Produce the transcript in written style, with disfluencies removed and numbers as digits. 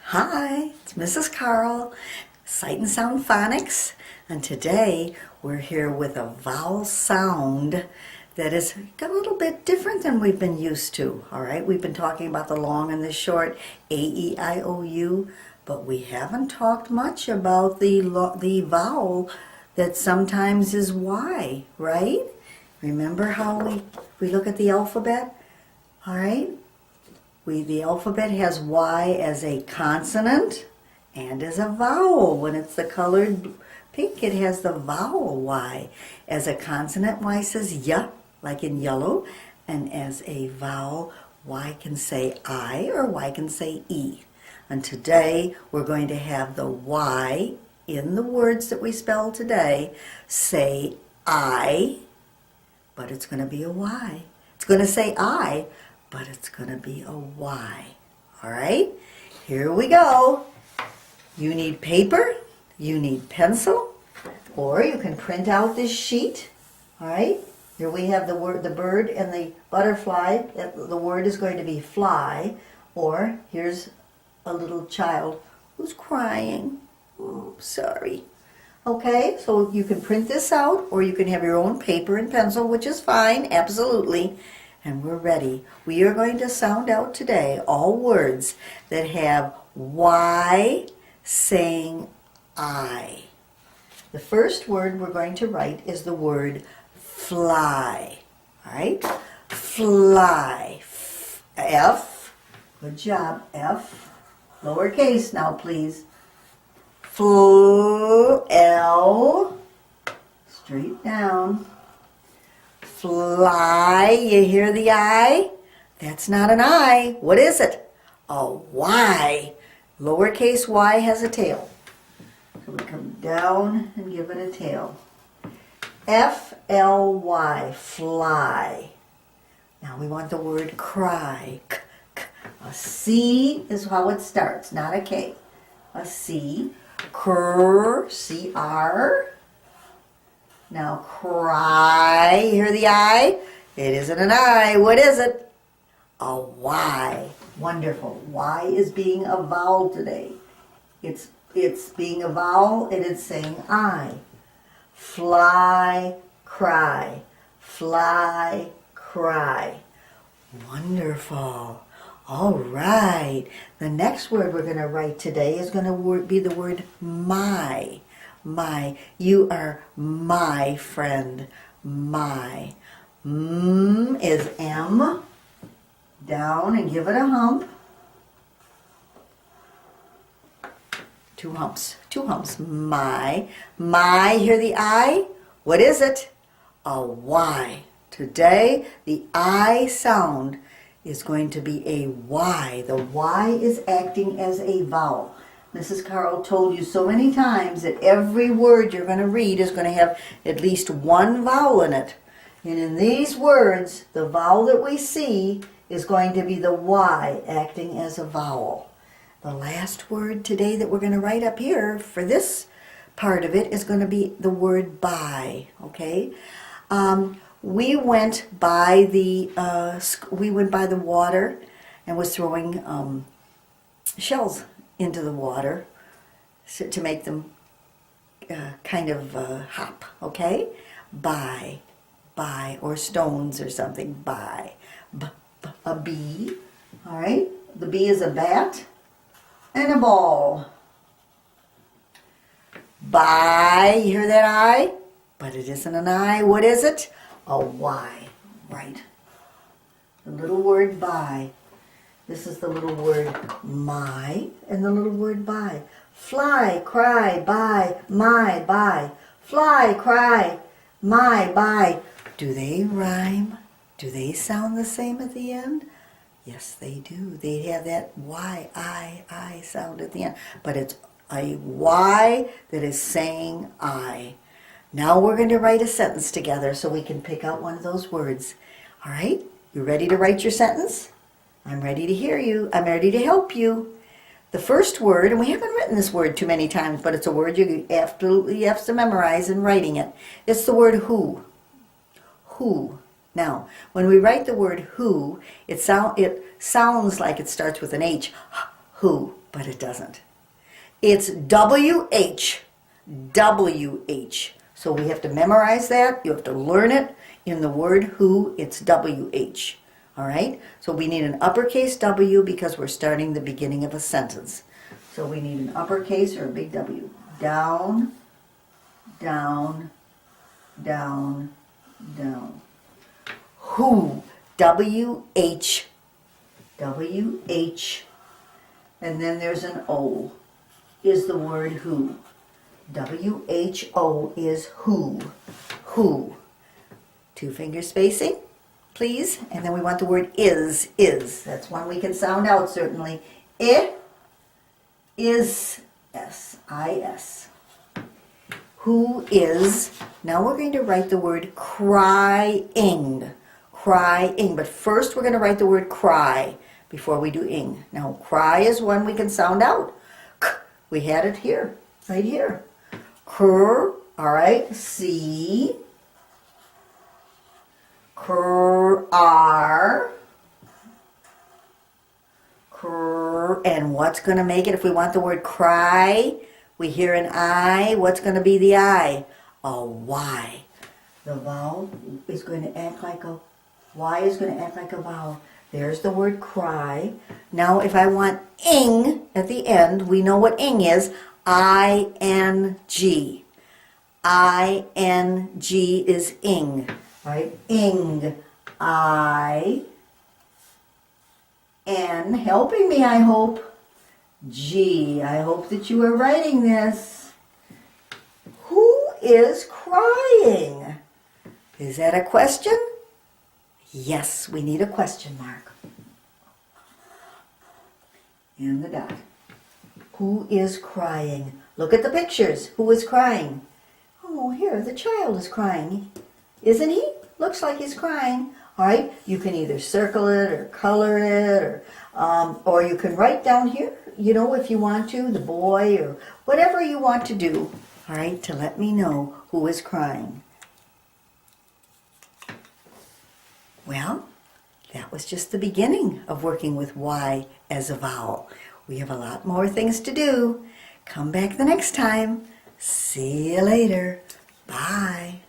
Hi, it's Mrs. Carl, Sight and Sound Phonics, and today we're here with a vowel sound that is a little bit different than we've been used to. All right, we've been talking about the long and the short, A-E-I-O-U, but we haven't talked much about the vowel that sometimes is Y, right? Remember how we look at the alphabet? All right? The alphabet has Y as a consonant and as a vowel. When it's the colored pink, it has the vowel Y. As a consonant, Y says Y, like in yellow. And as a vowel, Y can say I or Y can say E. And today, we're going to have the Y in the words that we spell today say I, but it's going to be a Y. It's going to say I, but it's going to be a Y. All right? Here we go. You need paper, you need pencil, or you can print out this sheet. All right? Here we have the word, the bird and the butterfly. The word is going to be fly, or here's a little child who's crying. Oh, sorry. Okay, so you can print this out, or you can have your own paper and pencil, which is fine, absolutely. And we're ready. We are going to sound out today all words that have Y saying I. The first word we're going to write is the word fly. All right? Fly. F. Good job. F. Lowercase now, please. L. Straight down. Fly, you hear the I? That's not an I. What is it? A Y. Lowercase y has a tail. So we come down and give it a tail. F-L-Y, fly. Now we want the word cry. A C is how it starts, not a K. A C. Cr, C-R. Now cry, you hear the I? It isn't an I, what is it? A Y. Wonderful. Y is being a vowel today. It's being a vowel and it's saying I. Fly, cry. Fly, cry. Wonderful. All right. The next word we're going to write today is going to be the word my. My. You are my friend. My. Is M. Down and give it a hump. Two humps. Two humps. My. My. Hear the I? What is it? A Y. Today, the I sound is going to be a Y. The Y is acting as a vowel. Mrs. Carl told you so many times that every word you're going to read is going to have at least one vowel in it. And in these words, the vowel that we see is going to be the Y acting as a vowel. The last word today that we're going to write up here for this part of it is going to be the word by. Okay? We went by the water and was throwing shells into the water to make them kind of hop, okay? By, or stones or something, by. A bee, all right? The bee is a bat and a ball. By, you hear that I? But it isn't an I. What is it? A Y, right. The little word by. This is the little word my and the little word by. Fly, cry, by, my, by. Fly, cry, my, by. Do they rhyme? Do they sound the same at the end? Yes, they do. They have that Y, I sound at the end. But it's a Y that is saying I. Now we're going to write a sentence together so we can pick out one of those words. All right? You ready to write your sentence? I'm ready to hear you. I'm ready to help you. The first word, and we haven't written this word too many times, but it's a word you absolutely have to memorize in writing it. It's the word who. Who. Now, when we write the word who, it sounds like it starts with an H. Who. but it doesn't. It's W-H, W-H. So we have to memorize that. You have to learn it. In the word who, it's W-H. All right? So we need an uppercase W because we're starting the beginning of a sentence. So we need an uppercase or a big W. Down, down, down, down. Who, W-H, W-H, and then there's an O, is the word who. W-H-O is who, who. 2 finger spacing, please. And then we want the word is. That's one we can sound out, certainly. Is, S-I-S. Who is, now we're going to write the word crying. Crying, but first we're going to write the word cry before we do ing. Now, cry is one we can sound out. K, we had it here, right here. Cr, all right, C. Cr, R. Cr, and what's going to make it if we want the word cry? We hear an I. What's going to be the I? A Y. The vowel is going to act like a Y is going to act like a vowel. There's the word cry. Now if I want ing at the end, we know what ing is. I-N-G. I-N-G is ing. Right? Ing. I-N. Helping me, I hope. G. I hope that you are writing this. Who is crying? Is that a question? Yes, we need a question mark. And the dot. Who is crying? Look at the pictures. Who is crying? Oh, here, the child is crying. Isn't he? Looks like he's crying. All right, you can either circle it or color it or you can write down here, you know, if you want to, the boy or whatever you want to do, all right, to let me know who is crying. Well, that was just the beginning of working with Y as a vowel. We have a lot more things to do. Come back the next time. See you later. Bye.